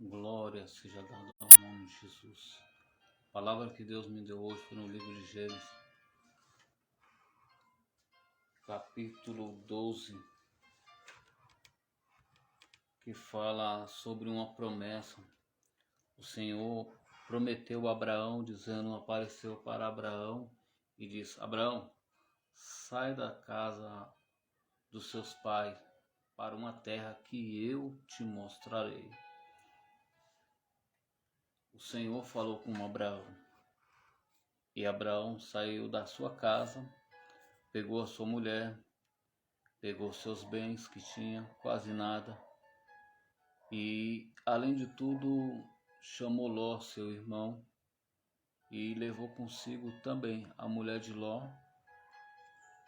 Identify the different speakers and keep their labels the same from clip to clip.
Speaker 1: Glória seja dada ao nome de Jesus. A palavra que Deus me deu hoje foi no livro de Gênesis, capítulo 12, que fala sobre uma promessa. O Senhor prometeu a Abraão, dizendo, apareceu para Abraão e disse: Abraão, sai da casa dos seus pais para uma terra que eu te mostrarei. O Senhor falou com Abraão, e Abraão saiu da sua casa, pegou a sua mulher, pegou seus bens que tinha, quase nada, e além de tudo chamou Ló, seu irmão, e levou consigo também a mulher de Ló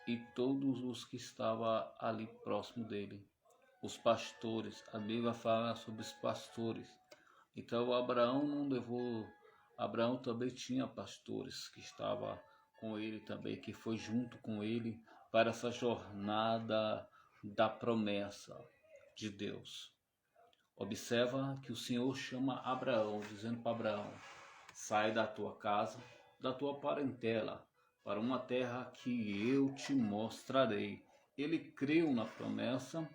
Speaker 1: e todos os que estavam ali próximo dele. Os pastores, a Bíblia fala sobre os pastores. Então Abraão não levou, Abraão também tinha pastores que estavam com ele também, que foi junto com ele para essa jornada da promessa de Deus. Observa que o Senhor chama Abraão, dizendo para Abraão: sai da tua casa, da tua parentela, para uma terra que eu te mostrarei. Ele creu na promessa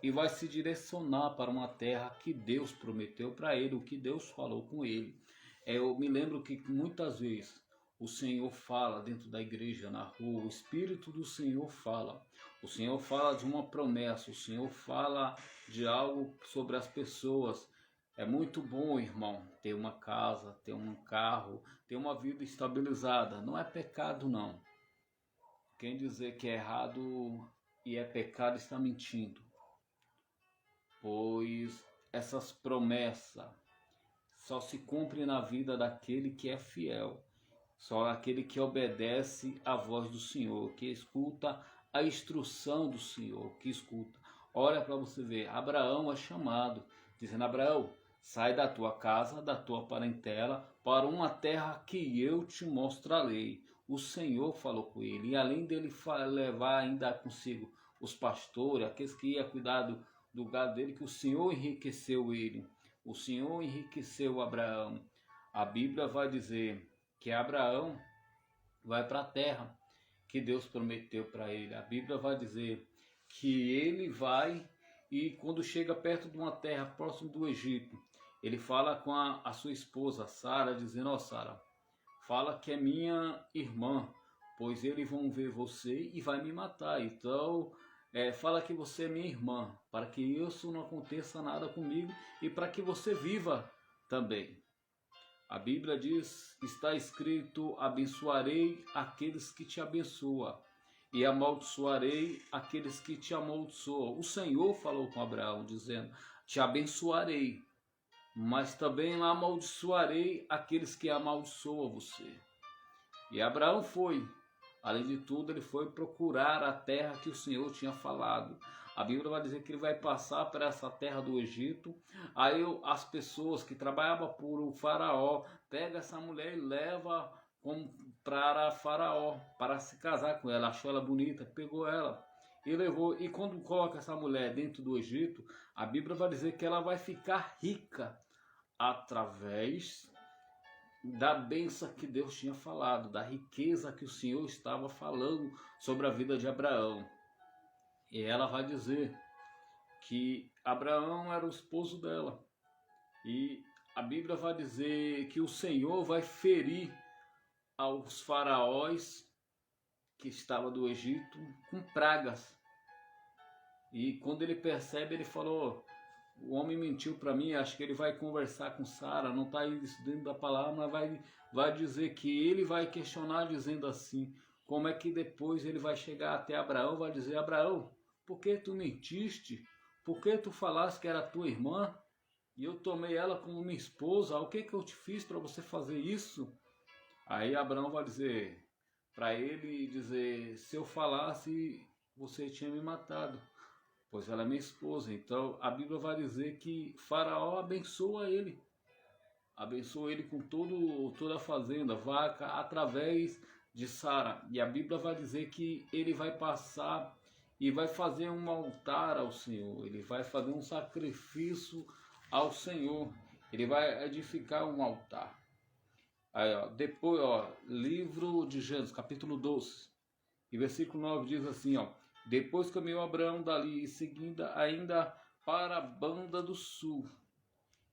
Speaker 1: e vai se direcionar para uma terra que Deus prometeu para ele, o que Deus falou com ele. Eu me lembro que muitas vezes o Senhor fala dentro da igreja, na rua, o Espírito do Senhor fala. O Senhor fala de uma promessa, o Senhor fala de algo sobre as pessoas. É muito bom, irmão, ter uma casa, ter um carro, ter uma vida estabilizada. Não é pecado, não. Quem dizer que é errado e é pecado está mentindo. Pois essas promessas só se cumprem na vida daquele que é fiel. Só aquele que obedece à voz do Senhor, que escuta a instrução do Senhor, que escuta. Olha para você ver, Abraão é chamado, dizendo: Abraão, sai da tua casa, da tua parentela, para uma terra que eu te mostrarei. O Senhor falou com ele, e além dele levar ainda consigo os pastores, aqueles que iam cuidar do gado dele, que o Senhor enriqueceu ele. O Senhor enriqueceu Abraão. A Bíblia vai dizer que Abraão vai para a terra que Deus prometeu para ele. A Bíblia vai dizer que ele vai, e quando chega perto de uma terra próximo do Egito, ele fala com a sua esposa Sara, dizendo: ó, Sara, fala que é minha irmã, pois eles vão ver você e vai me matar. Então fala que você é minha irmã, para que isso não aconteça nada comigo e para que você viva também. A Bíblia diz, está escrito: abençoarei aqueles que te abençoam e amaldiçoarei aqueles que te amaldiçoam. O Senhor falou com Abraão, dizendo: te abençoarei, mas também amaldiçoarei aqueles que amaldiçoam você. E Abraão foi. Além de tudo, ele foi procurar a terra que o Senhor tinha falado. A Bíblia vai dizer que ele vai passar por essa terra do Egito. Aí as pessoas que trabalhavam por o faraó pegam essa mulher e leva para Faraó, para se casar com ela. Achou ela bonita, pegou ela e levou. E quando coloca essa mulher dentro do Egito, a Bíblia vai dizer que ela vai ficar rica através da bênção que Deus tinha falado, da riqueza que o Senhor estava falando sobre a vida de Abraão. E ela vai dizer que Abraão era o esposo dela. E a Bíblia vai dizer que o Senhor vai ferir aos faraós que estavam do Egito com pragas. E quando ele percebe, ele falou: o homem mentiu para mim, acho que ele vai conversar com Sara, não está isso dentro da palavra, mas vai dizer que ele vai questionar dizendo assim, como é que depois ele vai chegar até Abraão, vai dizer: Abraão, por que tu mentiste? Por que tu falaste que era tua irmã? E eu tomei ela como minha esposa, o que eu te fiz para você fazer isso? Aí Abraão vai dizer para ele, dizer: se eu falasse, você tinha me matado, pois ela é minha esposa. Então a Bíblia vai dizer que Faraó abençoa ele com toda a fazenda, vaca, através de Sara. E a Bíblia vai dizer que ele vai passar e vai fazer um altar ao Senhor, ele vai fazer um sacrifício ao Senhor. Ele vai edificar um altar. Aí, ó, depois, ó, livro de Gênesis, capítulo 12, e versículo 9 diz assim, ó: depois caminhou Abraão dali e seguindo ainda para a banda do sul.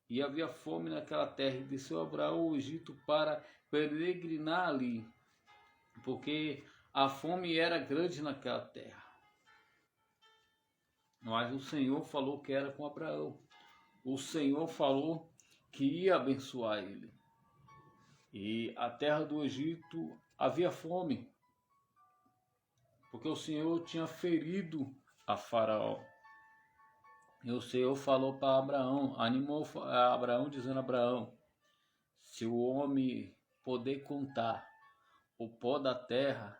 Speaker 1: E havia fome naquela terra, e desceu Abraão ao Egito para peregrinar ali, porque a fome era grande naquela terra. Mas o Senhor falou que era com Abraão. O Senhor falou que ia abençoar ele. E a terra do Egito havia fome, porque o Senhor tinha ferido a Faraó. E o Senhor falou para Abraão, animou Abraão, dizendo a Abraão: se o homem poder contar o pó da terra,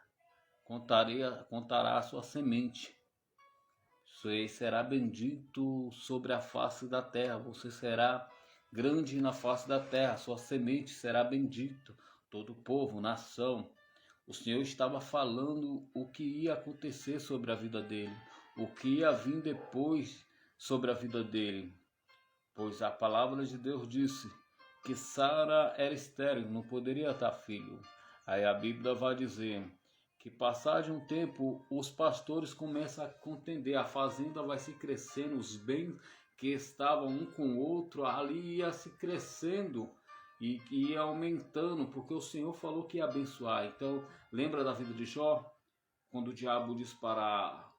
Speaker 1: contará a sua semente. Você será bendito sobre a face da terra, você será grande na face da terra, sua semente será bendito, todo povo, nação. O Senhor estava falando o que ia acontecer sobre a vida dele, o que ia vir depois sobre a vida dele, pois a palavra de Deus disse que Sara era estéril, não poderia ter filho. Aí a Bíblia vai dizer que passado um tempo os pastores começam a contender, a fazenda vai se crescendo, os bens que estavam um com o outro ali ia se crescendo e ia aumentando, porque o Senhor falou que ia abençoar. Então lembra da vida de Jó, quando o diabo disse para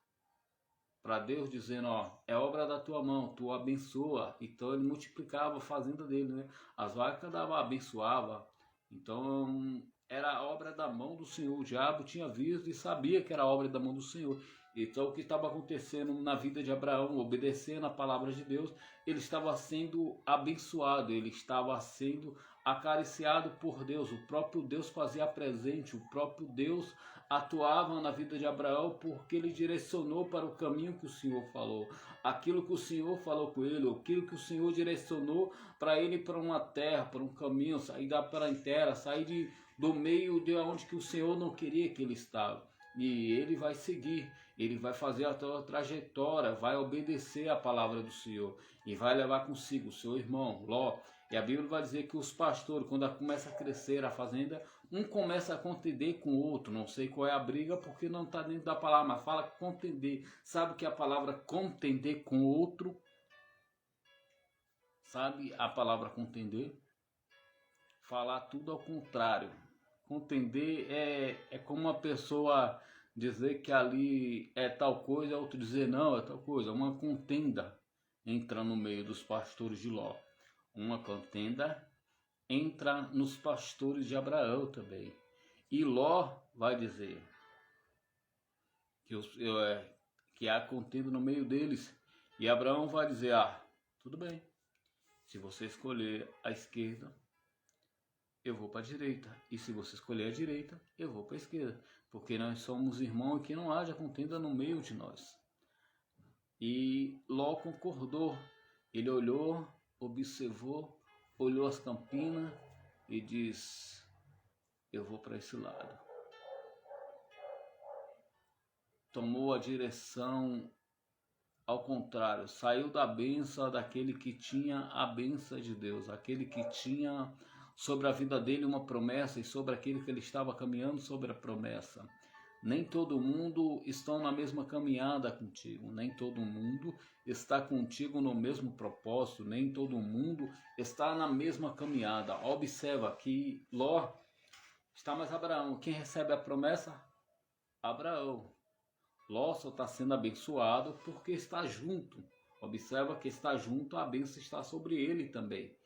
Speaker 1: Deus, dizendo, ó, é obra da tua mão, tu abençoa. Então ele multiplicava a fazenda dele, né? As vacas dava, abençoava. Então era obra da mão do Senhor. O diabo tinha visto e sabia que era obra da mão do Senhor. Então o que estava acontecendo na vida de Abraão, obedecendo a palavra de Deus, ele estava sendo abençoado, ele estava sendo acariciado por Deus. O próprio Deus fazia presente, o próprio Deus atuava na vida de Abraão, porque ele direcionou para o caminho que o Senhor falou. Aquilo que o Senhor falou com ele, aquilo que o Senhor direcionou para ele, para uma terra, para um caminho, sair da parentela, sair do meio de onde que o Senhor não queria que ele estava. E ele vai seguir, ele vai fazer a sua trajetória, vai obedecer a palavra do Senhor e vai levar consigo o seu irmão Ló. E a Bíblia vai dizer que os pastores, quando começa a crescer a fazenda, um começa a contender com o outro. Não sei qual é a briga, porque não está dentro da palavra, mas fala contender. Sabe que a palavra contender com o outro? Sabe a palavra contender? Falar tudo ao contrário. Contender é como uma pessoa dizer que ali é tal coisa, outro dizer não, é tal coisa. Uma contenda entra no meio dos pastores de Ló. Uma contenda entra nos pastores de Abraão também. E Ló vai dizer que há contenda no meio deles. E Abraão vai dizer, tudo bem, se você escolher a esquerda, eu vou para a direita. E se você escolher a direita, eu vou para a esquerda. Porque nós somos irmãos e que não haja contenda no meio de nós. E Ló concordou. Ele olhou, observou, olhou as campinas e diz, eu vou para esse lado. Tomou a direção ao contrário, saiu da bênção daquele que tinha a bênção de Deus, aquele que tinha sobre a vida dele uma promessa e sobre aquele que ele estava caminhando sobre a promessa. Nem todo mundo está na mesma caminhada contigo, nem todo mundo está contigo no mesmo propósito, nem todo mundo está na mesma caminhada. Observa que Ló está mais Abraão. Quem recebe a promessa? Abraão. Ló só está sendo abençoado porque está junto. Observa que está junto, a bênção está sobre ele também.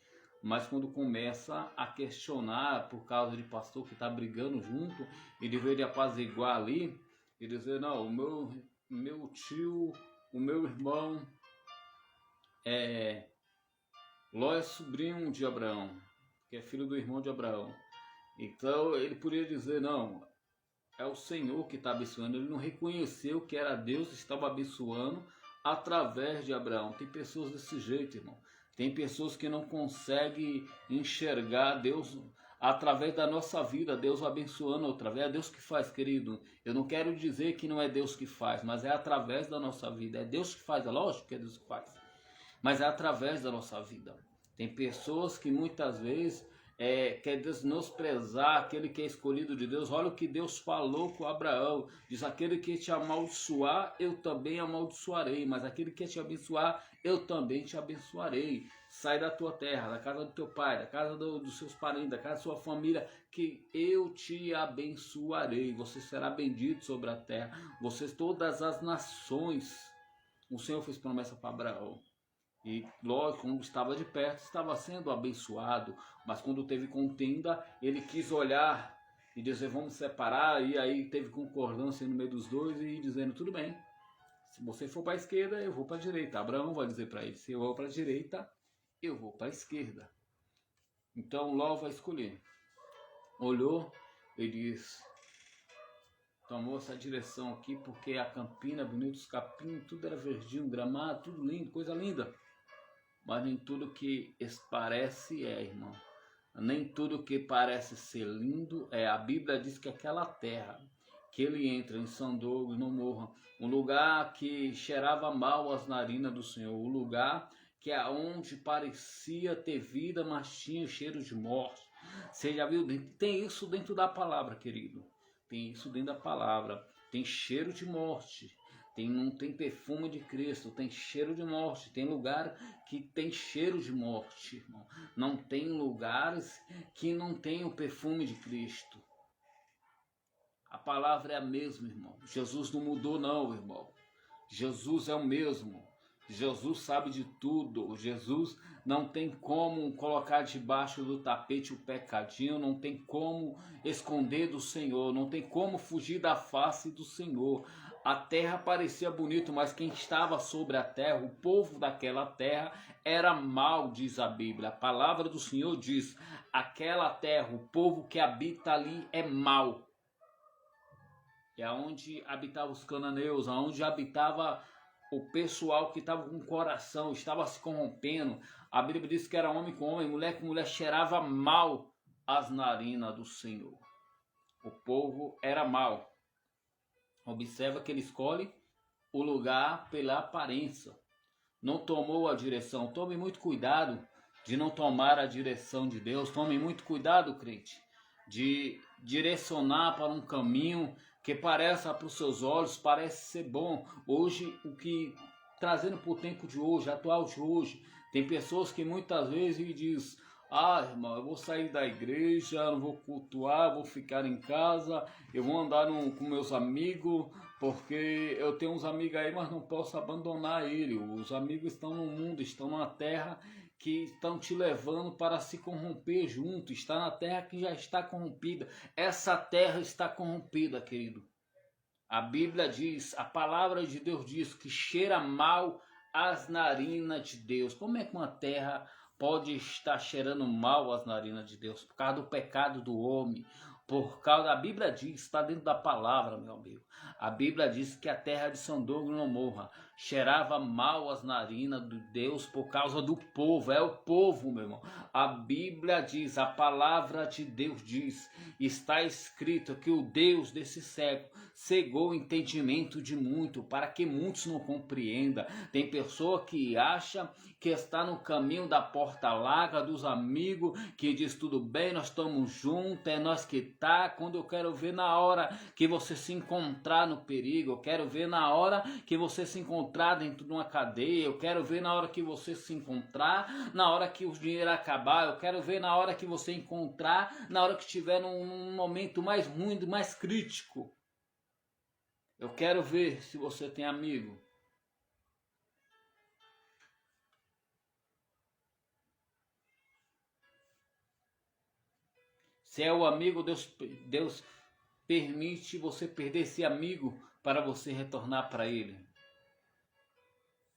Speaker 1: Mas quando começa a questionar por causa de pastor que está brigando junto, e deveria apaziguar ali e dizer, não, o meu tio, o meu irmão, Ló é sobrinho de Abraão, que é filho do irmão de Abraão. Então ele poderia dizer, não, é o Senhor que está abençoando. Ele não reconheceu que era Deus que estava abençoando através de Abraão. Tem pessoas desse jeito, irmão. Tem pessoas que não conseguem enxergar Deus através da nossa vida, Deus abençoando outra vez. É Deus que faz, querido. Eu não quero dizer que não é Deus que faz, mas é através da nossa vida. É Deus que faz, é lógico que é Deus que faz. Mas é através da nossa vida. Tem pessoas que muitas vezes quer menosprezar aquele que é escolhido de Deus. Olha o que Deus falou com Abraão. Diz: aquele que te amaldiçoar, eu também amaldiçoarei. Mas aquele que te abençoar, eu também te abençoarei. Sai da tua terra, da casa do teu pai, da casa dos seus parentes, da casa da sua família, que eu te abençoarei. Você será bendito sobre a terra. Vocês, todas as nações. O Senhor fez promessa para Abraão. E lógico, quando estava de perto, estava sendo abençoado. Mas quando teve contenda, ele quis olhar e dizer: vamos separar. E aí teve concordância no meio dos dois e dizendo: tudo bem, se você for para a esquerda, eu vou para a direita. Abraão vai dizer para ele: se eu vou para a direita, eu vou para a esquerda. Então Ló vai escolher. Olhou e disse: tomou essa direção aqui porque a campina, bonito, os capim, tudo era verdinho, gramado, tudo lindo, coisa linda. Mas nem tudo que parece irmão. Nem tudo que parece ser lindo é. A Bíblia diz que aquela terra que ele entra em Sandor e não morra, um lugar que cheirava mal as narinas do Senhor, um lugar que é onde parecia ter vida, mas tinha cheiro de morte. Você já viu? Tem isso dentro da palavra, querido. Tem isso dentro da palavra. Tem cheiro de morte. Não tem perfume de Cristo, tem cheiro de morte. Tem lugar que tem cheiro de morte, irmão. Não tem lugares que não tem o perfume de Cristo. A palavra é a mesma, irmão. Jesus não mudou não, irmão. Jesus é o mesmo. Jesus sabe de tudo. Jesus não tem como colocar debaixo do tapete o pecadinho, não tem como esconder do Senhor, não tem como fugir da face do Senhor. A terra parecia bonito, mas quem estava sobre a terra, o povo daquela terra, era mau, diz a Bíblia. A palavra do Senhor diz: aquela terra, o povo que habita ali é mau. É onde habitavam os cananeus, onde habitava o pessoal que estava com o coração, estava se corrompendo. A Bíblia diz que era homem com homem, mulher com mulher, cheirava mal as narinas do Senhor. O povo era mau. Observa que ele escolhe o lugar pela aparência. Não tomou a direção. Tome muito cuidado de não tomar a direção de Deus. Tome muito cuidado, crente, de direcionar para um caminho que pareça para os seus olhos, parece ser bom. Hoje, o que, trazendo para o tempo de hoje, atual de hoje, tem pessoas que muitas vezes dizem: ah, irmão, eu vou sair da igreja, não vou cultuar, vou ficar em casa, eu vou andar com meus amigos, porque eu tenho uns amigos aí, mas não posso abandonar ele. Os amigos estão no mundo, estão na terra, que estão te levando para se corromper junto. Está na terra que já está corrompida. Essa terra está corrompida, querido. A Bíblia diz, a palavra de Deus diz que cheira mal as narinas de Deus. Como é que uma terra pode estar cheirando mal as narinas de Deus? Por causa do pecado do homem. Por causa, a Bíblia diz, está dentro da palavra, meu amigo. A Bíblia diz que a terra de Sodoma e Gomorra cheirava mal as narinas de Deus por causa do povo. É o povo, meu irmão. A Bíblia diz, a palavra de Deus diz, está escrito que o Deus desse século cegou o entendimento de muito, para que muitos não compreendam. Tem pessoa que acha que está no caminho da porta larga dos amigos, que diz: tudo bem, nós estamos juntos, é nós que tá. Quando eu quero ver na hora que você se encontrar no perigo, eu quero ver na hora que você se encontrar dentro de uma cadeia, eu quero ver na hora que você se encontrar, na hora que o dinheiro acabar, eu quero ver na hora que você encontrar, na hora que estiver num momento mais ruim, mais crítico. Eu quero ver se você tem amigo. Se é o amigo, Deus permite você perder esse amigo para você retornar para ele.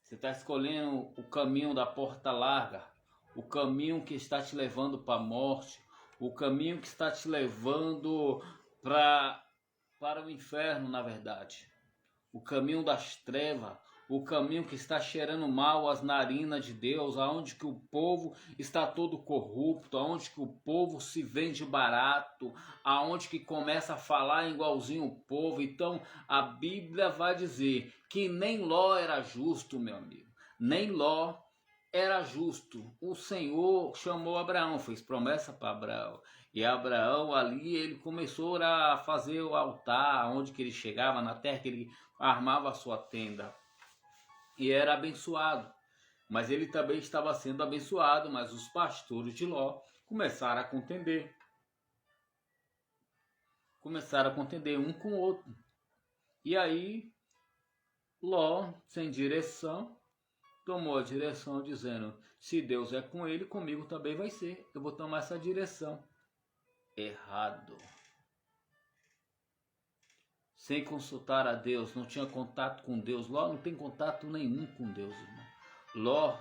Speaker 1: Você está escolhendo o caminho da porta larga, o caminho que está te levando para a morte, o caminho que está te levando para o inferno, na verdade. O caminho das trevas, o caminho que está cheirando mal as narinas de Deus, aonde que o povo está todo corrupto, aonde que o povo se vende barato, aonde que começa a falar igualzinho o povo. Então a Bíblia vai dizer que nem Ló era justo, meu amigo. Nem Ló era justo. O Senhor chamou Abraão, fez promessa para Abraão. E Abraão ali, ele começou a fazer o altar, onde que ele chegava, na terra que ele armava a sua tenda. E era abençoado. Mas ele também estava sendo abençoado, mas os pastores de Ló começaram a contender. Começaram a contender um com o outro. E aí, Ló, sem direção, tomou a direção dizendo: se Deus é com ele, comigo também vai ser. Eu vou tomar essa direção. Errado. Sem consultar a Deus, não tinha contato com Deus. Ló não tem contato nenhum com Deus, irmão. Ló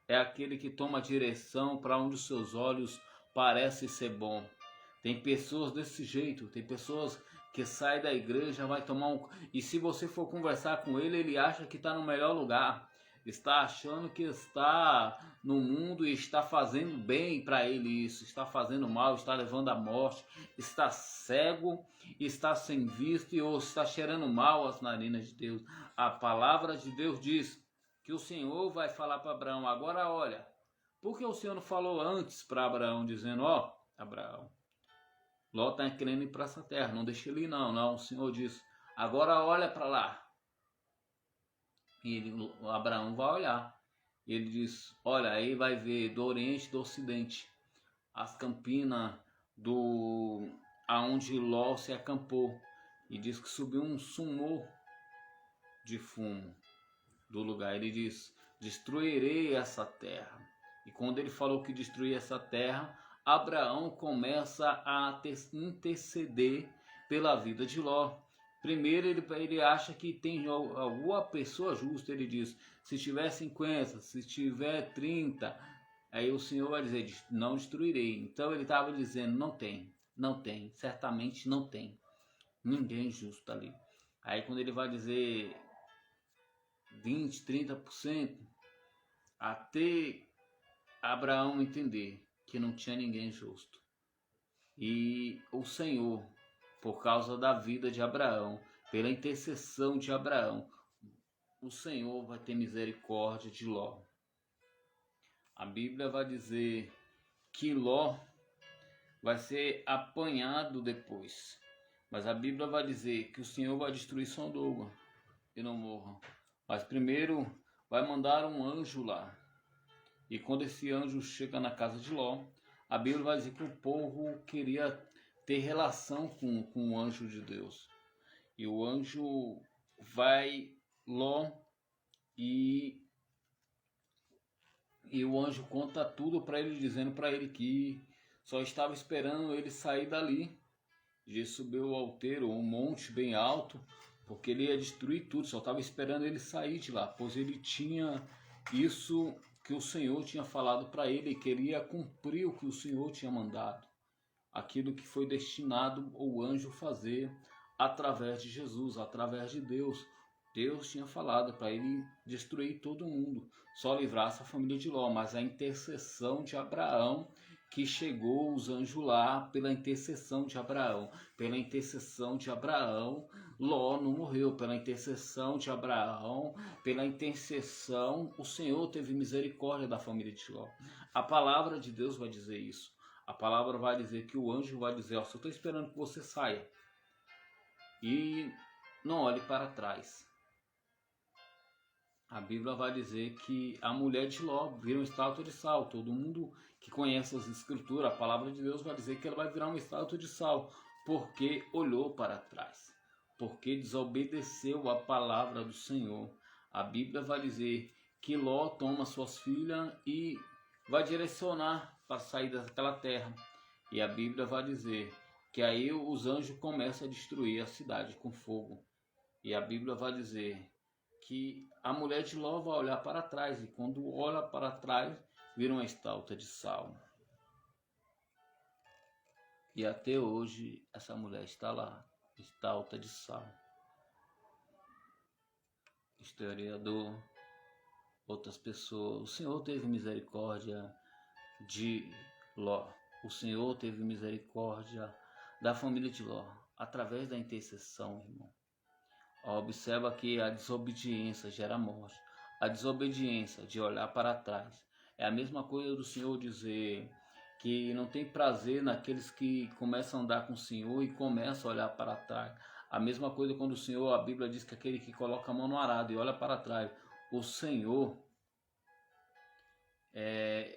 Speaker 1: é aquele que toma direção para onde os seus olhos parecem ser bom. Tem pessoas desse jeito, tem pessoas que saem da igreja, vai tomar um... E se você for conversar com ele, ele acha que está no melhor lugar. Está achando que está no mundo e está fazendo bem para ele isso, está fazendo mal, está levando à morte, está cego, está sem vista ou está cheirando mal as narinas de Deus. A palavra de Deus diz que o Senhor vai falar para Abraão: agora olha, por que o Senhor não falou antes para Abraão, dizendo: ó, Abraão, Ló está querendo ir para essa terra, não deixa ele ir não. Não, o Senhor diz: agora olha para lá. E Abraão vai olhar. Ele diz: olha, aí vai ver do Oriente e do Ocidente as campinas aonde Ló se acampou. E diz que subiu um sumor de fumo do lugar. Ele diz: destruirei essa terra. E quando ele falou que destruía essa terra, Abraão começa a interceder pela vida de Ló. Primeiro ele acha que tem alguma pessoa justa. Ele diz: se tiver 50, se tiver 30, aí o Senhor vai dizer: não destruirei. Então ele estava dizendo: não tem, certamente não tem ninguém justo ali. Aí quando ele vai dizer 20, 30%, até Abraão entender que não tinha ninguém justo. E o Senhor, por causa da vida de Abraão, pela intercessão de Abraão, o Senhor vai ter misericórdia de Ló. A Bíblia vai dizer que Ló vai ser apanhado depois. Mas a Bíblia vai dizer que o Senhor vai destruir Sodoma e não morra. Mas primeiro vai mandar um anjo lá. E quando esse anjo chega na casa de Ló, a Bíblia vai dizer que o povo queria ter relação com o anjo de Deus. E o anjo vai Ló e o anjo conta tudo para ele, dizendo para ele que só estava esperando ele sair dali. Jesus subiu ao outeiro, um monte bem alto, porque ele ia destruir tudo, só estava esperando ele sair de lá, pois ele tinha isso que o Senhor tinha falado para ele, e queria cumprir o que o Senhor tinha mandado, aquilo que foi destinado o anjo fazer através de Jesus, através de Deus. Deus tinha falado para ele destruir todo mundo, só livrasse a família de Ló, mas a intercessão de Abraão, que chegou os anjos lá, pela intercessão de Abraão, Ló não morreu. Pela intercessão de Abraão, pela intercessão, o Senhor teve misericórdia da família de Ló. A palavra de Deus vai dizer isso. A palavra vai dizer que o anjo vai dizer: ó, só estou esperando que você saia e não olhe para trás. A Bíblia vai dizer que a mulher de Ló vira uma estátua de sal. Todo mundo que conhece as escrituras, a palavra de Deus vai dizer que ela vai virar uma estátua de sal, porque olhou para trás, porque desobedeceu a palavra do Senhor. A Bíblia vai dizer que Ló toma suas filhas e vai direcionar para sair daquela terra. E a Bíblia vai dizer que aí os anjos começam a destruir a cidade com fogo. E a Bíblia vai dizer que a mulher de Ló vai olhar para trás, e quando olha para trás, vira uma estátua de sal. E até hoje essa mulher está lá, estátua de sal. Historiador, outras pessoas: o Senhor teve misericórdia de Ló. O Senhor teve misericórdia da família de Ló, através da intercessão, irmão. Observa que a desobediência gera morte. a desobediência, de olhar para trás. É a mesma coisa do Senhor dizer que não tem prazer naqueles que começam a andar com o Senhor e começam a olhar para trás. A mesma coisa quando o Senhor, a Bíblia diz que aquele que coloca a mão no arado e olha para trás, o Senhor,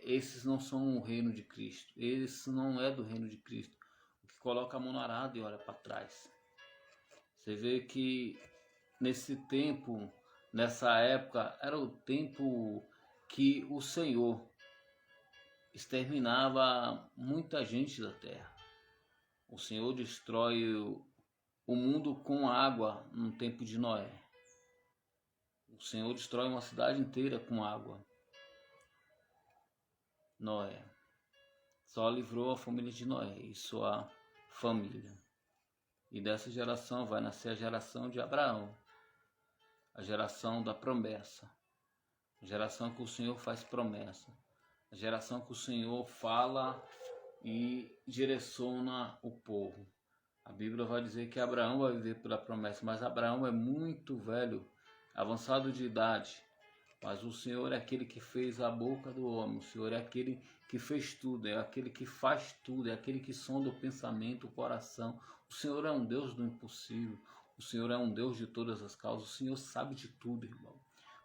Speaker 1: esses não são o reino de Cristo. Esse não é do reino de Cristo. O que coloca a mão no arado e olha para trás. Você vê que nesse tempo, nessa época, era o tempo que o Senhor exterminava muita gente da terra. O Senhor destrói o mundo com água no tempo de Noé. O Senhor destrói uma cidade inteira com água. Noé só livrou a família de Noé e sua família. E dessa geração vai nascer a geração de Abraão, a geração da promessa, a geração que o Senhor faz promessa, a geração que o Senhor fala e direciona o povo. A Bíblia vai dizer que Abraão vai viver pela promessa, mas Abraão é muito velho, avançado de idade. Mas o Senhor é aquele que fez a boca do homem, o Senhor é aquele que fez tudo, é aquele que faz tudo, é aquele que sonda o pensamento, o coração. O Senhor é um Deus do impossível, o Senhor é um Deus de todas as causas, o Senhor sabe de tudo, irmão.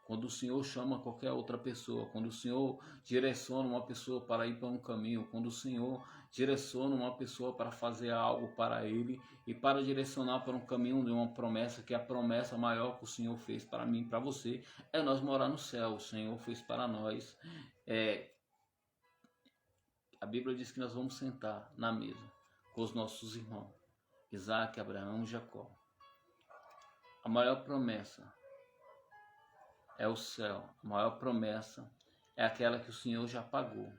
Speaker 1: Quando o Senhor chama qualquer outra pessoa, quando o Senhor direciona uma pessoa para ir para um caminho, quando o Senhor direciona uma pessoa para fazer algo para Ele e para direcionar para um caminho de uma promessa, que é a promessa maior que o Senhor fez para mim e para você, é nós morar no céu. O Senhor fez para nós. A Bíblia diz que nós vamos sentar na mesa com os nossos irmãos, Isaac, Abraão e Jacó. A maior promessa é o céu. A maior promessa é aquela que o Senhor já pagou.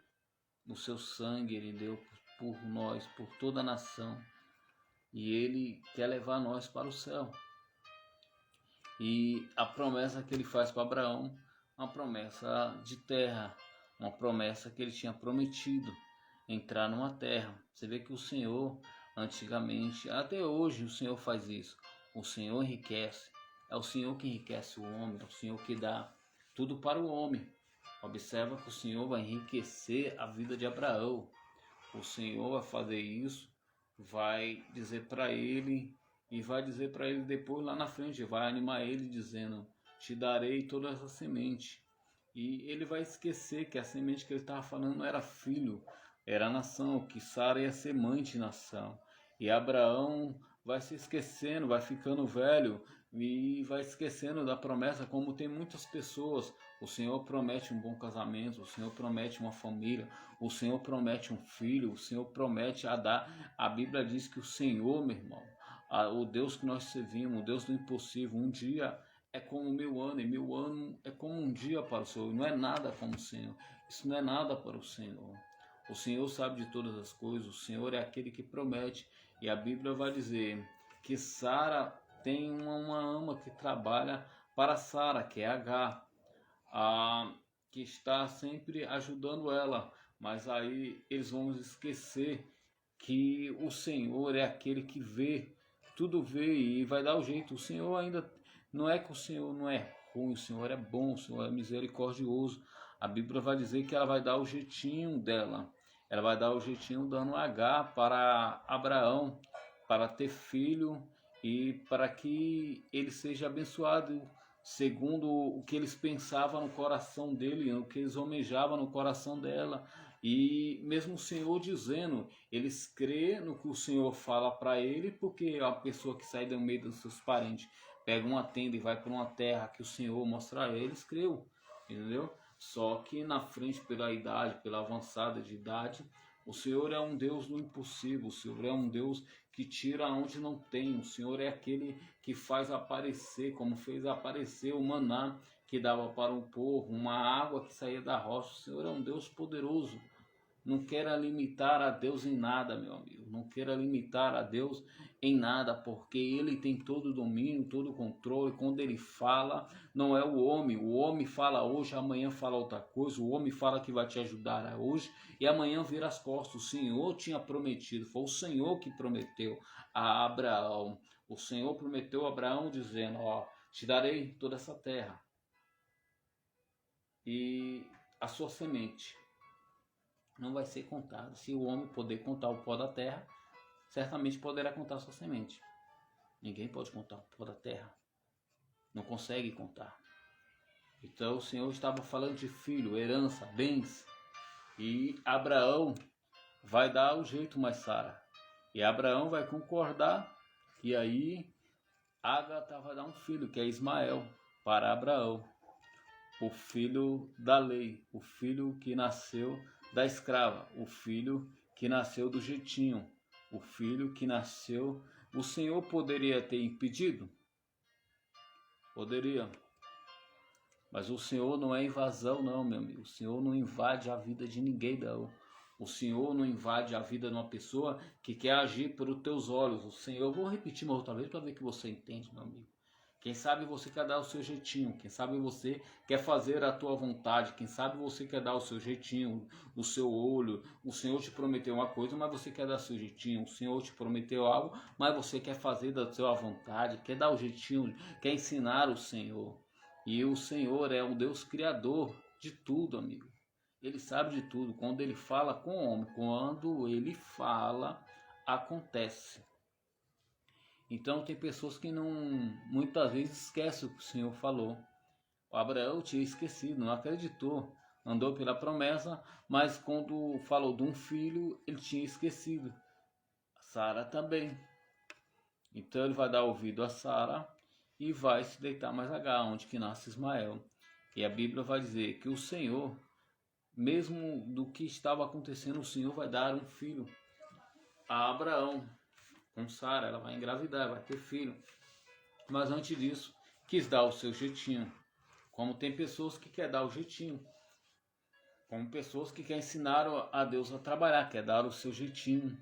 Speaker 1: O seu sangue Ele deu por nós, por toda a nação. E Ele quer levar nós para o céu. E a promessa que Ele faz para Abraão, uma promessa de terra, uma promessa que Ele tinha prometido, entrar numa terra. Você vê que o Senhor, antigamente, até hoje o Senhor faz isso. O Senhor enriquece. É o Senhor que enriquece o homem, é o Senhor que dá tudo para o homem. Observa que o Senhor vai enriquecer a vida de Abraão. O Senhor vai fazer isso, vai dizer para ele, e vai dizer para ele depois lá na frente, vai animar ele dizendo, te darei toda essa semente. E ele vai esquecer que a semente que ele estava falando não era filho, era nação, que Sara ia ser mãe de nação. E Abraão vai se esquecendo, vai ficando velho e vai esquecendo da promessa, como tem muitas pessoas. O Senhor promete um bom casamento, o Senhor promete uma família, o Senhor promete um filho, o Senhor promete a dar. A Bíblia diz que o Senhor, meu irmão, o Deus que nós servimos, o Deus do impossível, um dia é como 1000 anos, e 1000 anos é como um dia para o Senhor. Não é nada como o Senhor, isso não é nada para o Senhor. O Senhor sabe de todas as coisas, o Senhor é aquele que promete. E a Bíblia vai dizer que Sara tem uma ama que trabalha para Sara, que é Agar, que está sempre ajudando ela. Mas aí eles vão esquecer que o Senhor é aquele que vê, tudo vê e vai dar o jeito. O Senhor ainda, não é que o Senhor não é ruim, o Senhor é bom, o Senhor é misericordioso. A Bíblia vai dizer que ela vai dar o jeitinho dela. Ela vai dar o jeitinho dando Agar para Abraão, para ter filho e para que ele seja abençoado segundo o que eles pensavam no coração dele, o que eles almejavam no coração dela. E mesmo o Senhor dizendo, eles crêem no que o Senhor fala para ele, porque a pessoa que sai do meio dos seus parentes pega uma tenda e vai para uma terra que o Senhor mostra a eles, creu, entendeu? Só que na frente, pela idade, pela avançada de idade, o Senhor é um Deus do impossível, o Senhor é um Deus que tira onde não tem, o Senhor é aquele que faz aparecer, como fez aparecer o maná que dava para o povo, uma água que saía da rocha. O Senhor é um Deus poderoso. Não queira limitar a Deus em nada, meu amigo. Não queira limitar a Deus em nada, porque Ele tem todo o domínio, todo o controle. Quando Ele fala, não é o homem. O homem fala hoje, amanhã fala outra coisa. O homem fala que vai te ajudar hoje e amanhã vira as costas. O Senhor tinha prometido, foi o Senhor que prometeu a Abraão. O Senhor prometeu a Abraão dizendo, te darei toda essa terra. e a sua semente não vai ser contada. Se o homem poder contar o pó da terra, certamente poderá contar a sua semente. Ninguém pode contar o pó da terra. Não consegue contar. Então o Senhor estava falando de filho, herança, bens. E Abraão vai dar o jeito mais Sara. E Abraão vai concordar. E aí Ágata vai dar um filho, que é Ismael, para Abraão. O filho da lei, o filho que nasceu da escrava, o filho que nasceu do jeitinho, o filho que nasceu. O Senhor poderia ter impedido? Poderia. Mas o Senhor não é invasão, não, meu amigo. O Senhor não invade a vida de ninguém, não. O Senhor não invade a vida de uma pessoa que quer agir pelos teus olhos. O Senhor, eu vou repetir uma outra vez para ver que você entende, meu amigo. Quem sabe você quer dar o seu jeitinho, quem sabe você quer fazer a tua vontade, quem sabe você quer dar o seu jeitinho, o seu olho. O Senhor te prometeu uma coisa, mas você quer dar o seu jeitinho. O Senhor te prometeu algo, mas você quer fazer da sua vontade, quer dar o jeitinho, quer ensinar o Senhor. E o Senhor é um Deus criador de tudo, amigo. Ele sabe de tudo. Quando ele fala com o homem, quando ele fala, acontece. Então tem pessoas que não, muitas vezes esquecem o que o Senhor falou. O Abraão tinha esquecido, não acreditou, andou pela promessa, mas quando falou de um filho, ele tinha esquecido. Sara também. Então ele vai dar ouvido a Sara e vai se deitar mais Agar, onde que nasce Ismael. E a Bíblia vai dizer que o Senhor, mesmo do que estava acontecendo, o Senhor vai dar um filho a Abraão. Com Sara, ela vai engravidar, vai ter filho. Mas antes disso, quis dar o seu jeitinho. Como tem pessoas que querem dar o jeitinho. Como pessoas que querem ensinar a Deus a trabalhar, quer dar o seu jeitinho.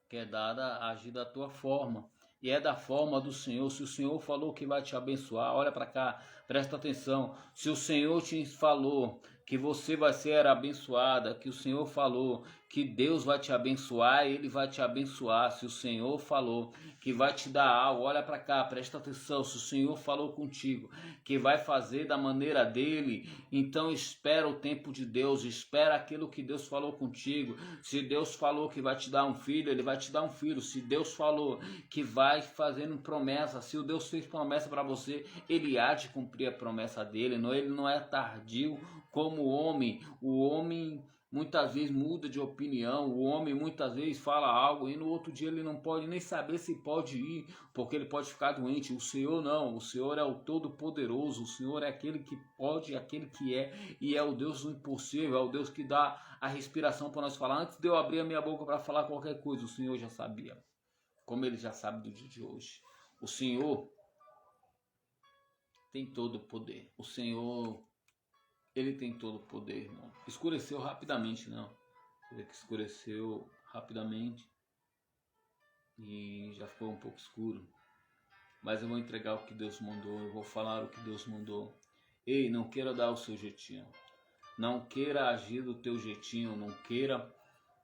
Speaker 1: Quer dar a agir da tua forma. E é da forma do Senhor. Se o Senhor falou que vai te abençoar, olha para cá, presta atenção. Se o Senhor te falou que você vai ser abençoada, que o Senhor falou que Deus vai te abençoar, Ele vai te abençoar. Se o Senhor falou que vai te dar algo, olha para cá, presta atenção. Se o Senhor falou contigo que vai fazer da maneira dele, então espera o tempo de Deus, espera aquilo que Deus falou contigo. Se Deus falou que vai te dar um filho, Ele vai te dar um filho. Se Deus falou que vai fazendo promessa, se o Deus fez promessa para você, Ele há de cumprir a promessa dele. Ele não é tardio como o homem. O homem muitas vezes muda de opinião, o homem muitas vezes fala algo e no outro dia ele não pode nem saber se pode ir, porque ele pode ficar doente. O Senhor não, o Senhor é o Todo-Poderoso, o Senhor é aquele que pode, aquele que é, e é o Deus do impossível, é o Deus que dá a respiração para nós falar. Antes de eu abrir a minha boca para falar qualquer coisa, o Senhor já sabia, como Ele já sabe do dia de hoje. O Senhor tem todo o poder, o Senhor... Ele tem todo o poder, irmão. Escureceu rapidamente, não. Você vê que escureceu rapidamente e já ficou um pouco escuro. Mas eu vou entregar o que Deus mandou, eu vou falar o que Deus mandou. Ei, não queira dar o seu jeitinho. Não queira agir do teu jeitinho, não queira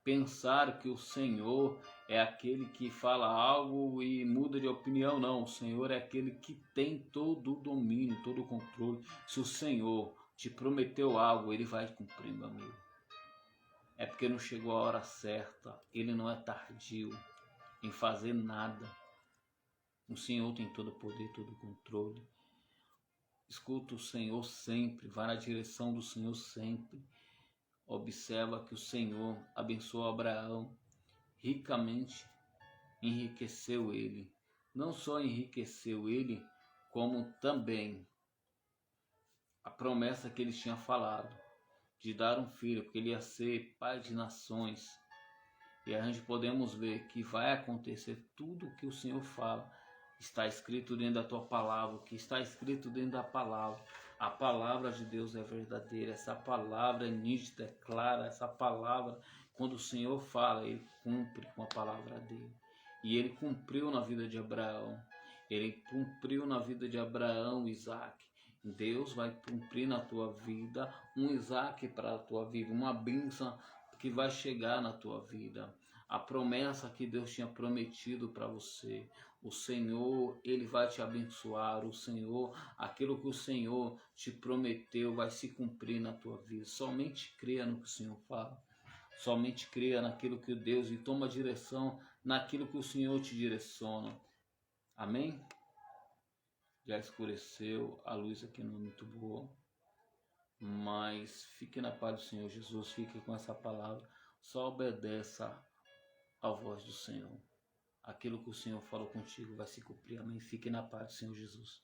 Speaker 1: pensar que o Senhor é aquele que fala algo e muda de opinião, não. O Senhor é aquele que tem todo o domínio, todo o controle. Se o Senhor te prometeu algo, Ele vai cumprir, meu amigo. É porque não chegou a hora certa. Ele não é tardio em fazer nada. O Senhor tem todo o poder, todo o controle. Escuta o Senhor sempre, vá na direção do Senhor sempre. Observa que o Senhor abençoou Abraão ricamente, enriqueceu ele. Não só enriqueceu ele, como também a promessa que ele tinha falado de dar um filho, porque ele ia ser pai de nações. E a gente podemos ver que vai acontecer tudo o que o Senhor fala. Está escrito dentro da tua palavra, o que está escrito dentro da palavra. A palavra de Deus é verdadeira, essa palavra é nítida, é clara, essa palavra, quando o Senhor fala, Ele cumpre com a palavra dele. E Ele cumpriu na vida de Abraão, Ele cumpriu na vida de Abraão, Isaac. Deus vai cumprir na tua vida um Isaac para a tua vida, uma bênção que vai chegar na tua vida. a promessa que Deus tinha prometido para você. O Senhor, Ele vai te abençoar. O Senhor, aquilo que o Senhor te prometeu vai se cumprir na tua vida. Somente creia no que o Senhor fala. Somente creia naquilo que Deus e toma direção naquilo que o Senhor te direciona. Amém? Já escureceu, a luz aqui não é muito boa. Mas fique na paz do Senhor Jesus, fique com essa palavra. Só obedeça à voz do Senhor. Aquilo que o Senhor falou contigo vai se cumprir. Amém? Fique na paz do Senhor Jesus.